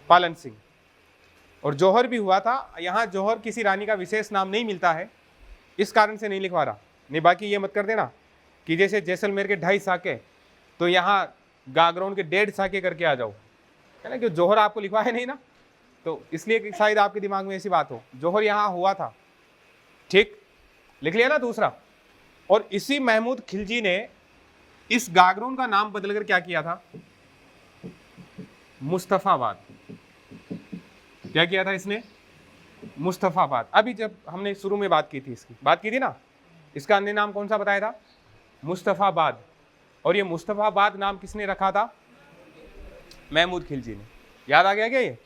पालन सिंह। और जौहर भी हुआ था। यहाँ जौहर किसी रानी का विशेष नाम नहीं मिलता है, इस कारण से नहीं लिखवा रहा। नहीं, बाकी ये मत कर देना कि जैसे जैसलमेर के 2.5 साके तो यहाँ गागरोन के 1.5 साके करके आ जाओ, है ना, कि जौहर आपको लिखवा है नहीं ना, तो इसलिए कि शायद आपके दिमाग में ऐसी बात हो। जौहर यहाँ हुआ था। ठीक, लिख लिया ना दूसरा। और इसी महमूद खिलजी ने इस गागरोन का नाम बदलकर क्या किया था? मुस्तफाबाद। क्या किया था इसने? मुस्तफाबाद। अभी जब हमने शुरू में बात की थी, इसकी बात की थी ना, इसका अन्य नाम कौन सा बताया था? मुस्तफाबाद। और ये मुस्तफाबाद नाम किसने रखा था? महमूद खिलजी ने। याद आ गया क्या ये?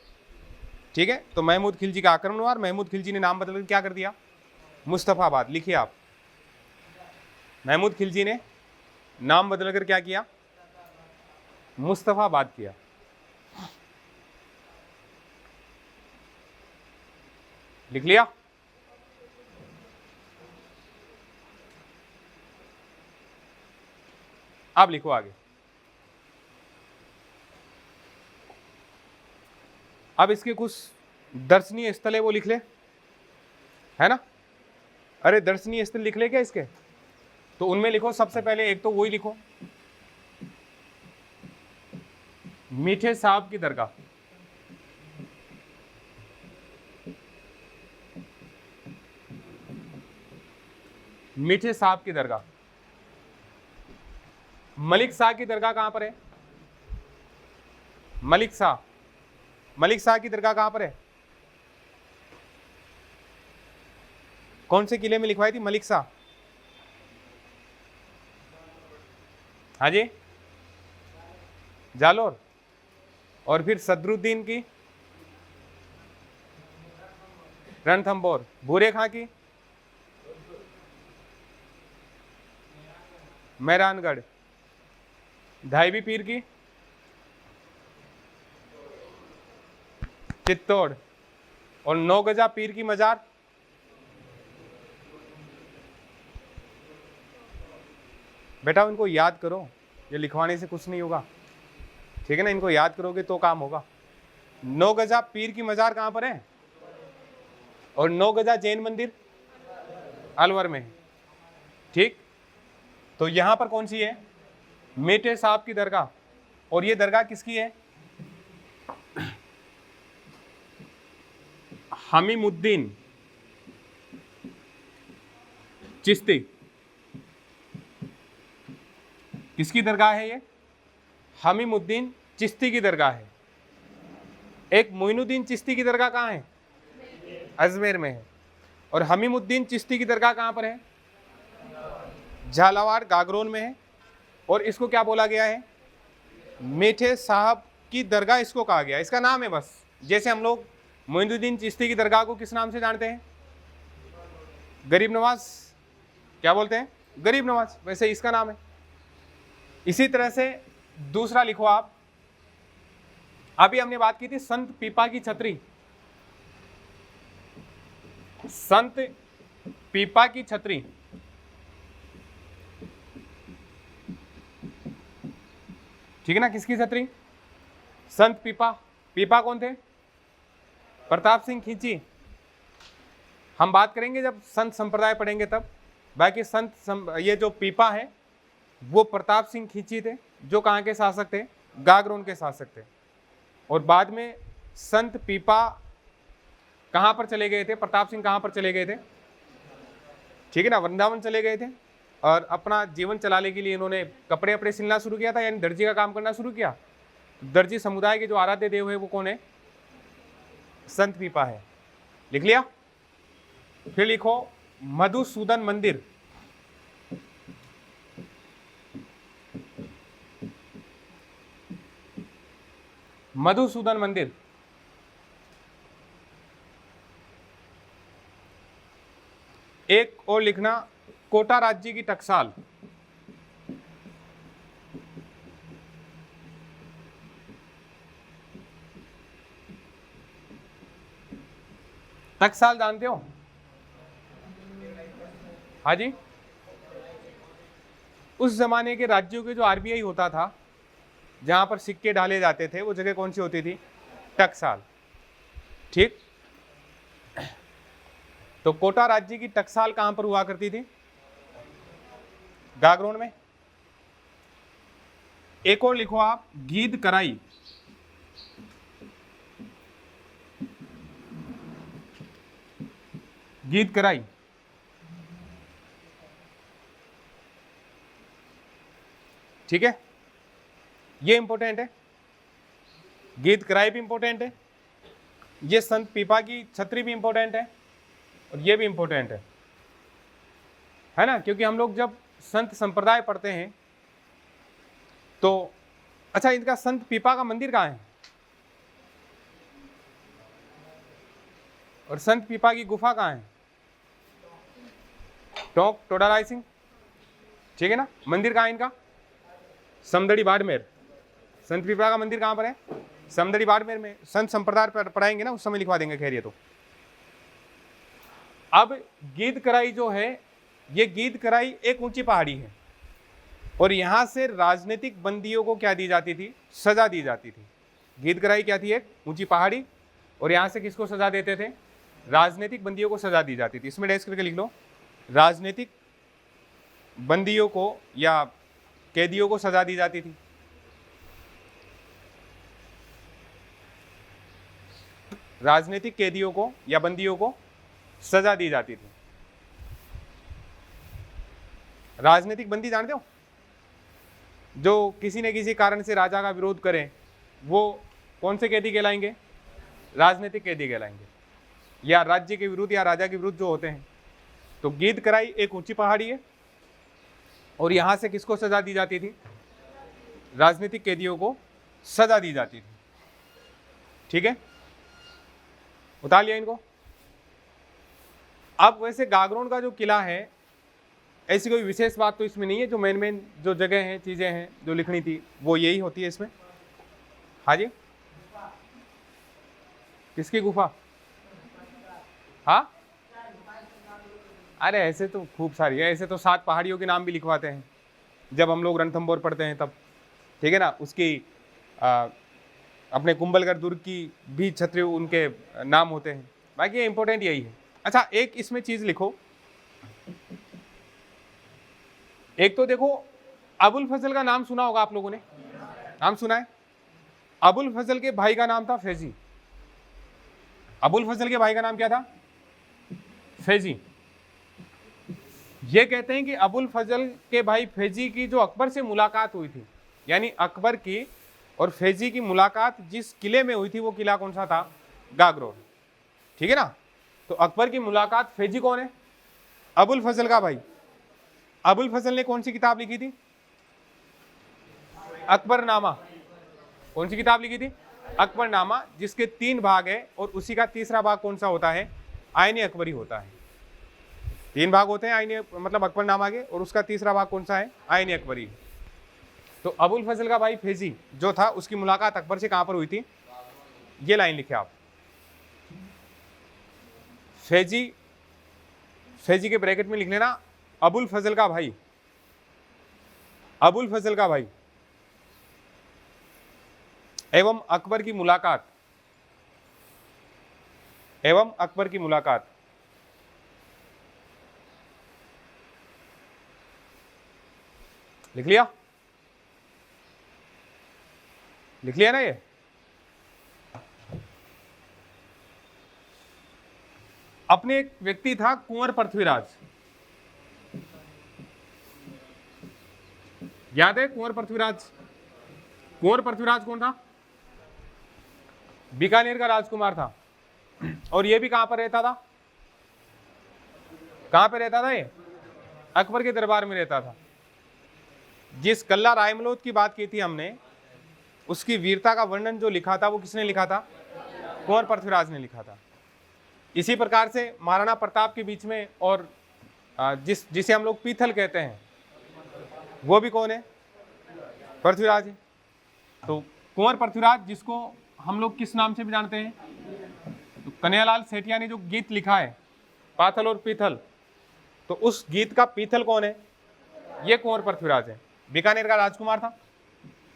ठीक है, तो महमूद खिलजी का आक्रमण हुआ और महमूद खिलजी ने नाम बदलकर क्या कर दिया? मुस्तफाबाद। लिखिए आप, महमूद खिलजी ने नाम बदलकर क्या किया? मुस्तफाबाद किया। लिख लिया? आप लिखो आगे। अब इसके कुछ दर्शनीय स्थल है वो लिख ले, है ना। अरे दर्शनीय स्थल लिख ले क्या इसके? तो उनमें लिखो सबसे पहले, एक तो वही लिखो, मीठे साहब की दरगाह। मीठे साहब की दरगाह। मलिक शाह की दरगाह कहां पर है? मलिक शाह, मलिक शाह की दरगाह कहां पर है? कौन से किले में लिखवाई थी मलिक शाह? हाँ जी, जालोर। और फिर सदरुद्दीन की रणथंबोर। भूरे खां की मेहरानगढ़। धाईबी पीर की चित्तौड़। और 9 गजा पीर की मजार बेटा इनको याद करो, ये लिखवाने से कुछ नहीं होगा, ठीक है ना। इनको याद करोगे तो काम होगा। 9 गजा पीर की मजार कहां पर है? और 9 गजा जैन मंदिर अलवर में है। ठीक, तो यहां पर कौन सी है? मीठे साहब की दरगाह। और ये दरगाह किसकी है? हमीमुद्दीन चिश्ती। किसकी दरगाह है ये? हमीमुद्दीन चिश्ती की दरगाह है। एक मोइनुद्दीन चिश्ती की दरगाह कहाँ है? अजमेर में है। और हमीमुद्दीन चिश्ती की दरगाह कहाँ पर है? झालावाड़ गागरोन में है। और इसको क्या बोला गया है? मीठे साहब की दरगाह इसको कहा गया, इसका नाम है बस। जैसे हम लोग मोइनुद्दीन चिश्ती की दरगाह को किस नाम से जानते हैं? गरीब नवाज। क्या बोलते हैं? गरीब नवाज। वैसे इसका नाम है। इसी तरह से दूसरा लिखो आप। अभी हमने बात की थी संत पीपा की छतरी। संत पीपा की छतरी, ठीक है ना। किसकी छतरी? संत पीपा। पीपा कौन थे? प्रताप सिंह खींची। हम बात करेंगे जब संत संप्रदाय पढ़ेंगे तब। बाकी ये जो पीपा है वो प्रताप सिंह खींची थे, जो कहाँ के शासक थे? गागरोन के शासक थे। और बाद में संत पीपा कहाँ पर चले गए थे? प्रताप सिंह कहाँ पर चले गए थे? ठीक है ना, वृंदावन चले गए थे। और अपना जीवन चलाने के लिए इन्होंने कपड़े अपड़े सिलना शुरू किया था, यानी दर्जी का काम करना शुरू किया। दर्जी समुदाय के जो आराध्य देव है वो कौन है? संत पीपा है। लिख लिया? फिर लिखो मधुसूदन मंदिर। मधुसूदन मंदिर, एक और लिखना कोटा राज्य की टकसाल, टकसाल जानते हो? हाँ जी, उस जमाने के राज्यों के जो आरबीआई होता था, जहां पर सिक्के डाले जाते थे, वो जगह कौन सी होती थी? टकसाल। ठीक, तो कोटा राज्य की टकसाल कहां पर हुआ करती थी? गागरोन में। एक और लिखो आप, गीद कराई, गीद कराई, ठीक है, ये इंपॉर्टेंट है, गीद कराई भी इंपॉर्टेंट है, ये संत पीपा की छतरी भी इंपॉर्टेंट है, और ये भी इंपॉर्टेंट है ना, क्योंकि हम लोग जब संत संप्रदाय पढ़ते हैं तो अच्छा, इनका संत पीपा का मंदिर कहाँ है? और संत पीपा की गुफा कहाँ है? टोंक टोडा रायसिंह, ठीक है ना। मंदिर कहाँ है इनका? समदड़ी बाड़मेर। संत पीपा का मंदिर कहाँ पर है? समदड़ी बाड़मेर में। संत संप्रदाय पढ़ाएंगे ना, उस समय लिखवा देंगे, खैर ये तो। अब गीद कराई जो है, ये गीद कराई एक ऊंची पहाड़ी है, और यहां से राजनीतिक बंदियों को क्या दी जाती थी? सजा दी जाती थी। गीद कराई क्या थी? एक ऊंची पहाड़ी, और यहां से किसको सजा देते थे? राजनीतिक बंदियों को सजा दी जाती थी। इसमें डैश करके लिख लो, राजनीतिक बंदियों को या कैदियों को सजा दी जाती थी। राजनीतिक कैदियों को या बंदियों को सजा दी जाती थी। राजनीतिक बंदी जानते हो? जो किसी न किसी कारण से राजा का विरोध करें, वो कौन से कैदी कहलाएंगे? राजनीतिक कैदी कहलाएंगे, या राज्य के विरुद्ध या राजा के विरुद्ध जो होते हैं। तो गीद कराई एक ऊंची पहाड़ी है, और यहां से किसको सजा दी जाती थी? राजनीतिक कैदियों को सजा दी जाती थी, ठीक है, उतार लिया इनको। अब वैसे गागरोन का जो किला है, ऐसी कोई विशेष बात तो इसमें नहीं है, जो मेन जो जगह हैं, चीजें हैं जो लिखनी थी, वो यही होती है इसमें। हाँ जी, किसकी गुफा? हाँ, अरे ऐसे तो खूब सारी है, ऐसे तो 7 पहाड़ियों के नाम भी लिखवाते हैं जब हम लोग रणथंभौर पढ़ते हैं तब, ठीक है ना। उसकी अपने कुंभलगढ़ दुर्ग की भी छतरी उनके नाम होते हैं। बाकी इंपॉर्टेंट यही है। अच्छा, एक इसमें चीज लिखो, एक तो देखो, अबुल फजल का नाम सुना होगा आप लोगों ने, नाम सुना है? अबुल फजल के भाई का नाम था फैजी। अबुल फजल के भाई का नाम क्या था? फैजी। ये कहते हैं कि अबुल फजल के भाई फैजी की जो अकबर से मुलाकात हुई थी, यानी अकबर की और फैजी की मुलाकात जिस किले में हुई थी, वो किला कौन सा था? गागरोन, ठीक है ना। तो अकबर की मुलाकात, फैजी कौन है? अबुल फजल का भाई। अबुल फजल ने कौन सी किताब लिखी थी? अकबरनामा। कौन सी किताब लिखी थी? अकबरनामा, जिसके 3 भाग है, और उसी का तीसरा भाग कौन सा होता है? आईने अकबरी होता है। 3 भाग होते हैं आईने, मतलब अकबरनामा के, और उसका तीसरा भाग कौन सा है? आईने अकबरी। तो अबुल फजल का भाई फैजी जो था, उसकी मुलाकात अकबर से कहां पर हुई थी? ये लाइन लिखे आप, फैजी, फैजी के ब्रैकेट में लिख लेना अबुल फजल का भाई, अबुल फजल का भाई एवं अकबर की मुलाकात, एवं अकबर की मुलाकात। लिख लिया? लिख लिया ना ये? अपने एक व्यक्ति था कुंवर पृथ्वीराज, याद है कुंवर पृथ्वीराज? कुंवर पृथ्वीराज कौन था? बीकानेर का राजकुमार था, और ये भी कहां पर रहता था? कहां पर रहता था ये? अकबर के दरबार में रहता था। जिस कल्ला रायमलोद की बात की थी हमने, उसकी वीरता का वर्णन जो लिखा था वो किसने लिखा था? कुंवर पृथ्वीराज ने लिखा था। इसी प्रकार से महाराणा प्रताप के बीच में और जिसे हम लोग पीथल कहते हैं वो भी कौन है? पृथ्वीराज है। तो कुंवर पृथ्वीराज, जिसको हम लोग किस नाम से भी जानते हैं? तो कन्हैयालाल सेठिया ने जो गीत लिखा है पाथल और पीथल, तो उस गीत का पीथल कौन है? ये कुंवर पृथ्वीराज है, बीकानेर का राजकुमार था।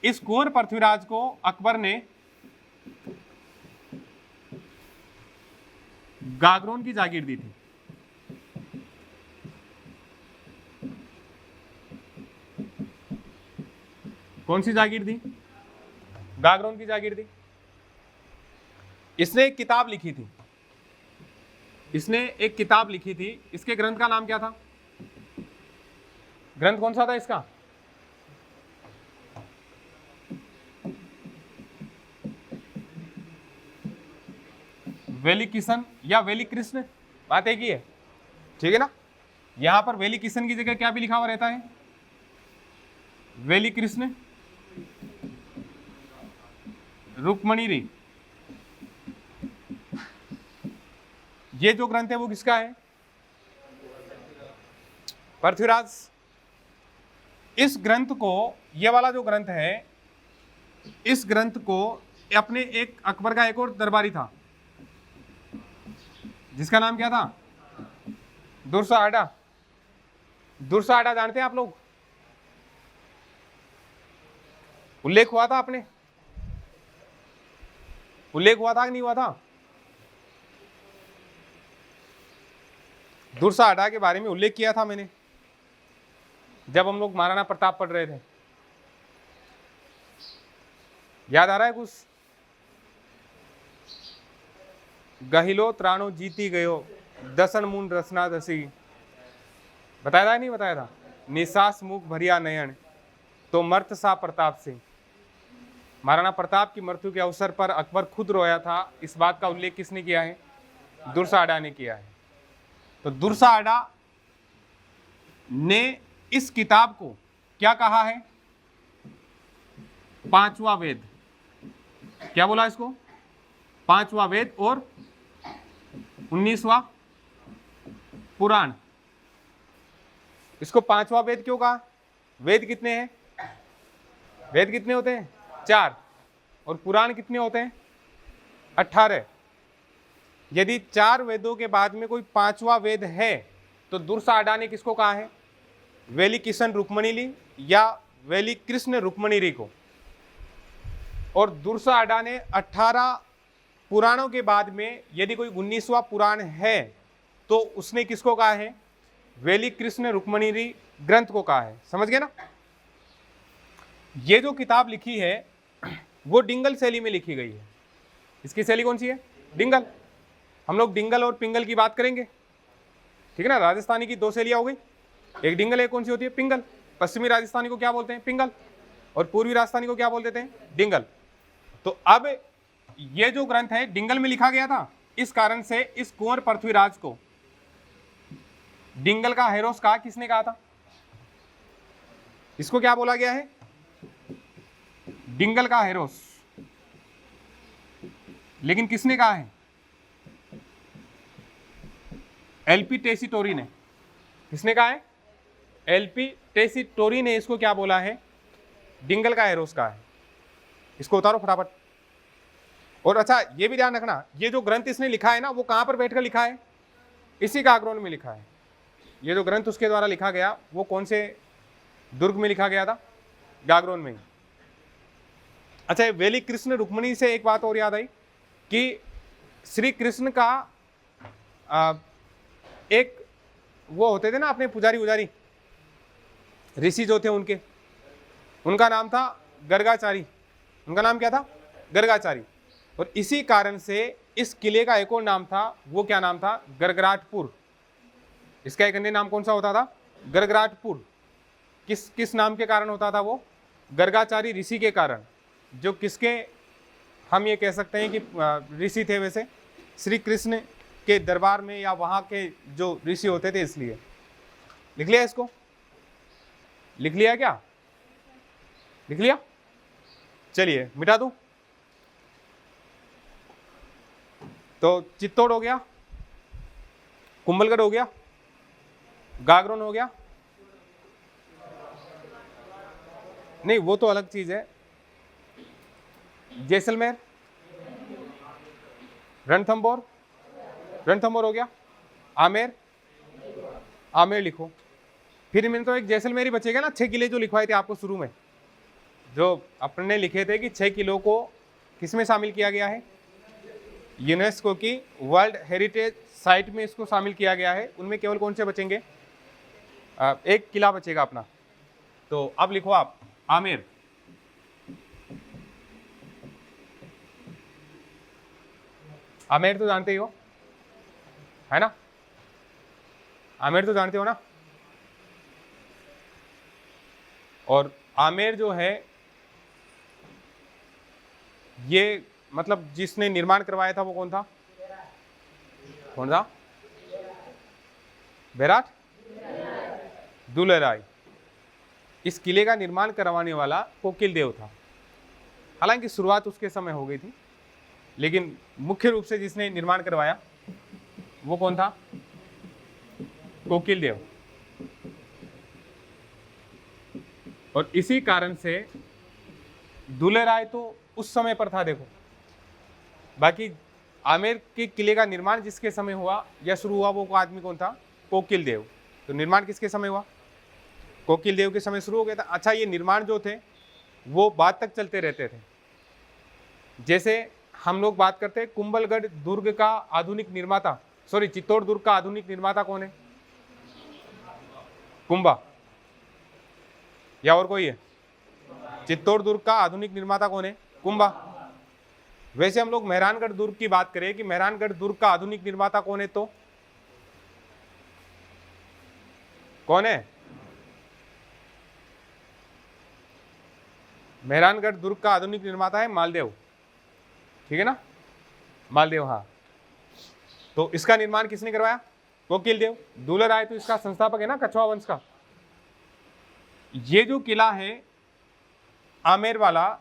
इस कुंवर पृथ्वीराज को अकबर ने गागरोन की जागीर दी थी। कौन सी जागीर दी? गागरोन की जागीर दी। इसने एक किताब लिखी थी, इसके ग्रंथ का नाम क्या था? ग्रंथ कौन सा था इसका? वेली किशन या वेली कृष्ण, बात एक ही है, ठीक है ना। यहां पर वेली किशन की जगह क्या भी लिखा हुआ रहता है? वेली कृष्ण रुक्मणी री। ये जो ग्रंथ है वो किसका है? पृथ्वीराज। इस ग्रंथ को, ये वाला जो ग्रंथ है, इस ग्रंथ को अपने एक अकबर का एक और दरबारी था, जिसका नाम क्या था? दुर्साहडा। दुर्साहडा जानते हैं आप लोग? उल्लेख हुआ था आपने? उल्लेख हुआ था कि नहीं हुआ था? दुर्साहडा के बारे में उल्लेख किया था मैंने जब हम लोग महाराणा प्रताप पढ़ रहे थे। याद आ रहा है कुछ? गहिलो त्राणो जीती गयो, दसन मून रसना दसी। बताया था नहीं बताया था? निसास मुख भरिया नयन, तो मर्त सा प्रताप से। महाराणा प्रताप की मृत्यु के अवसर पर अकबर खुद रोया था। इस बात का उल्लेख किसने किया है? दुर्साहडा ने किया है। तो दुर्साहडा ने इस किताब को क्या कहा है? पांचवा वेद। क्या बोला इसको? पांचवा वेद और 19वां पुराण। इसको पांचवा वेद क्यों कहा? वेद कितने हैं? वेद कितने होते हैं? 4। और पुराण कितने होते हैं? 18। यदि 4 वेदों के बाद में कोई 5वां वेद है तो दुर्साहडा ने किसको कहा है? वेली किशन रुक्मणीली या वेली कृष्ण रुक्मणीरी को। और दुर्साहडा ने 18 पुराणों के बाद में यदि कोई 19वां पुराण है तो उसने किसको कहा है? वेली कृष्ण रुक्मणीरी ग्रंथ को कहा है। समझ गए ना? ये जो किताब लिखी है वो डिंगल शैली में लिखी गई है। इसकी शैली कौन सी है? डिंगल। हम लोग डिंगल और पिंगल की बात करेंगे, ठीक है ना। राजस्थानी की 2 शैलियां हो गई, एक डिंगल, एक कौन सी होती है? पिंगल। पश्चिमी राजस्थानी को क्या बोलते हैं? पिंगल। और पूर्वी राजस्थानी को क्या बोल देते हैं? डिंगल। तो अब ये जो ग्रंथ है डिंगल में लिखा गया था, इस कारण से इस कुंवर पृथ्वीराज को डिंगल का हेरोस कहा। किसने कहा था? इसको क्या बोला गया है? डिंगल का हेरोस। लेकिन किसने कहा है? एलपी टेसीटोरी ने। किसने कहा है? एलपी टेसीटोरी ने इसको क्या बोला है? डिंगल का हेरोस कहा है। इसको उतारो फटाफट। और अच्छा ये भी ध्यान रखना, ये जो ग्रंथ इसने लिखा है ना, वो कहां पर बैठकर लिखा है? इसी गागरोन में लिखा है। ये जो ग्रंथ उसके द्वारा लिखा गया वो कौन से दुर्ग में लिखा गया था? गागरोन में ही। अच्छा, वेली कृष्ण रुक्मणी से एक बात और याद आई कि श्री कृष्ण का एक वो होते थे ना अपने पुजारी ऋषि जो थे उनका नाम था गर्गाचारी। उनका नाम क्या था? गर्गाचारी। और इसी कारण से इस किले का एक और नाम था, वो क्या नाम था? गरगराटपुर। इसका एक अन्य नाम कौन सा होता था? गरगराटपुर। किस नाम के कारण होता था वो? गर्गाचारी ऋषि के कारण, जो किसके हम ये कह सकते हैं कि ऋषि थे वैसे श्री कृष्ण के दरबार में या वहाँ के जो ऋषि होते थे, इसलिए। लिख लिया इसको? लिख लिया क्या? लिख लिया? चलिए मिटा दूं। तो चित्तौड़ हो गया, कुंभलगढ़ हो गया, गागरोन हो गया, नहीं वो तो अलग चीज है, जैसलमेर, रणथंबोर, रणथंबोर हो गया, आमेर, आमेर लिखो। फिर इनमें तो एक जैसलमेर ही बचेगा ना, 6 किले जो लिखवाए थे आपको शुरू में, जो अपने लिखे थे कि 6 किलों को किसमें शामिल किया गया है, यूनेस्को की वर्ल्ड हेरिटेज साइट में इसको शामिल किया गया है। उनमें केवल कौन से बचेंगे, एक किला बचेगा अपना। तो अब लिखो आप आमेर, आमेर तो जानते ही हो, है ना, आमेर तो जानते हो ना। और आमेर जो है ये मतलब जिसने निर्माण करवाया था वो कौन था, कौन था, बेराट दुलेराय। इस किले का निर्माण करवाने वाला कोकिल देव था। हालांकि शुरुआत उसके समय हो गई थी, लेकिन मुख्य रूप से जिसने निर्माण करवाया वो कौन था, कोकिल देव। और इसी कारण से दुलेराय तो उस समय पर था। देखो बाकी आमेर के किले का निर्माण जिसके समय हुआ या शुरू हुआ वो आदमी कौन था, कोकिल देव। तो निर्माण किसके समय हुआ, कोकिल देव के समय शुरू हो गया था। अच्छा, ये निर्माण जो थे वो बाद तक चलते रहते थे। जैसे हम लोग बात करते हैं कुंभलगढ़ दुर्ग का आधुनिक निर्माता, सॉरी चित्तौड़ दुर्ग का आधुनिक निर्माता कौन है, कुंभा, या और कोई है, चित्तौड़ दुर्ग का आधुनिक निर्माता कौन है, कुंभा। वैसे हम लोग मेहरानगढ़ दुर्ग की बात करें कि मेहरानगढ़ दुर्ग का आधुनिक निर्माता कौन है, तो कौन है, मेहरानगढ़ दुर्ग का आधुनिक निर्माता है मालदेव, ठीक है ना, मालदेव। हाँ, तो इसका निर्माण किसने करवाया, कोकिल देव। दुलेराय तो इसका संस्थापक है ना, कछवा वंश का। ये जो किला है आमेर वाला,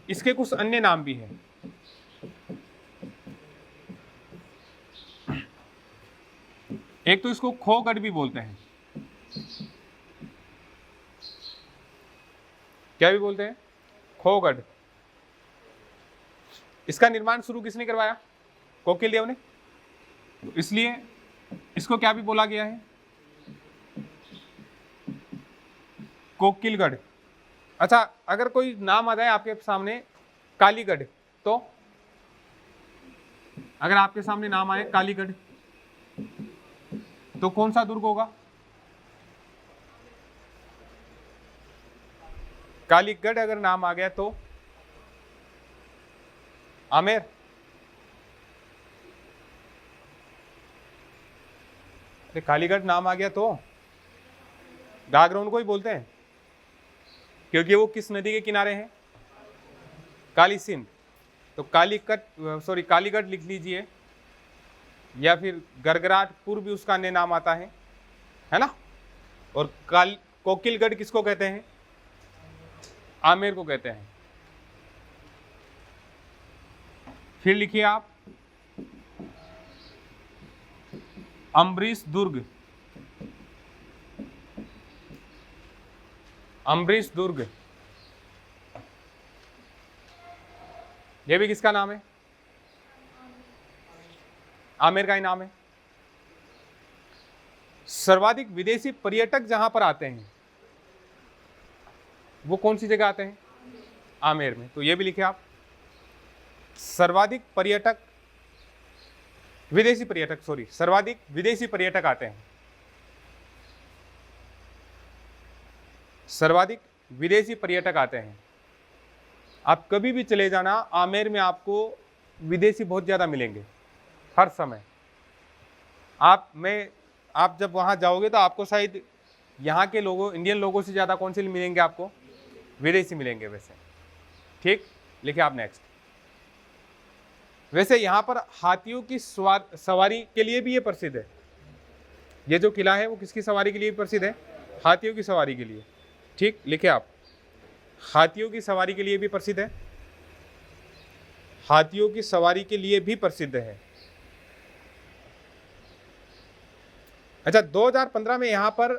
इसके कुछ अन्य नाम भी हैं। एक तो इसको खोगढ़ भी बोलते हैं, क्या भी बोलते हैं, खोगढ़। इसका निर्माण शुरू किसने करवाया, कोकिल देव ने, इसलिए इसको क्या भी बोला गया है, कोकिलगढ़। अच्छा, अगर कोई नाम आ जाए आपके सामने कालीगढ़, तो अगर आपके सामने नाम आए कालीगढ़ तो कौन सा दुर्ग होगा, कालीगढ़ अगर नाम आ गया तो आमेर। अरे कालीगढ़ नाम आ गया तो गागरोन को ही बोलते हैं, क्योंकि वो किस नदी के किनारे हैं, काली सिंध। तो कालीगढ़ लिख लीजिए, या फिर गरगराटपुर भी उसका अन्य नाम आता है ना। और कोकिलगढ़ किसको कहते हैं, आमेर को कहते हैं। फिर लिखिए आप अम्बरीश दुर्ग, अम्बरीश दुर्ग, ये भी किसका नाम है, आमेर का ही नाम है। सर्वाधिक विदेशी पर्यटक जहां पर आते हैं वो कौन सी जगह आते हैं, आमेर में। तो ये भी लिखे आप, सर्वाधिक विदेशी पर्यटक आते हैं, सर्वाधिक विदेशी पर्यटक आते हैं। आप कभी भी चले जाना, आमेर में आपको विदेशी बहुत ज़्यादा मिलेंगे हर समय। आप जब वहाँ जाओगे तो आपको शायद यहाँ के लोगों, इंडियन लोगों से ज़्यादा कौन से मिलेंगे, आपको विदेशी मिलेंगे वैसे, ठीक। लिखिए आप नेक्स्ट। वैसे यहाँ पर हाथियों की सवारी के लिए भी ये प्रसिद्ध है। ये जो किला है वो किसकी सवारी के लिए प्रसिद्ध है, हाथियों की सवारी के लिए, ठीक। लिखिए आप हाथियों की सवारी के लिए भी प्रसिद्ध है, हाथियों की सवारी के लिए भी प्रसिद्ध है। अच्छा, 2015 में यहाँ पर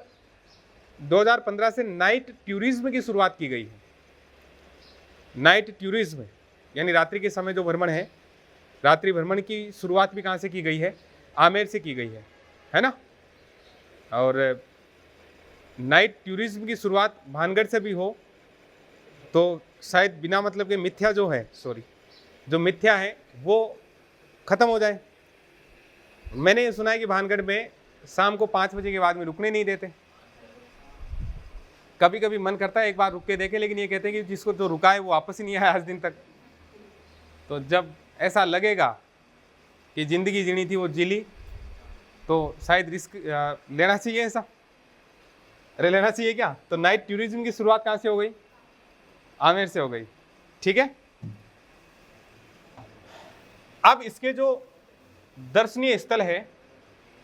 2015 से नाइट टूरिज्म की शुरुआत की गई है। नाइट टूरिज्म यानी रात्रि के समय जो भ्रमण है, रात्रि भ्रमण की शुरुआत भी कहाँ से की गई है? आमेर से की गई है ना। और नाइट टूरिज्म की शुरुआत भानगढ़ से भी हो तो शायद बिना मतलब के मिथ्या जो है, जो मिथ्या है वो खत्म हो जाए। मैंने ये सुना है कि भानगढ़ में शाम को 5 बजे के बाद में रुकने नहीं देते। कभी कभी मन करता है एक बार रुक के देखे, लेकिन ये कहते हैं कि जिसको जो रुका है वो वापस ही नहीं आया आज दिन तक। तो जब ऐसा लगेगा कि जिंदगी जीनी थी वो जी ली, तो शायद रिस्क लेना चाहिए ऐसा। अरे लेना चाहिए क्या? तो नाइट टूरिज्म की शुरुआत कहाँ से हो गई? आमेर से हो गई। ठीक है, अब इसके जो दर्शनीय स्थल है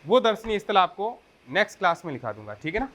वो दर्शनीय स्थल आपको नेक्स्ट क्लास में लिखा दूंगा, ठीक है ना।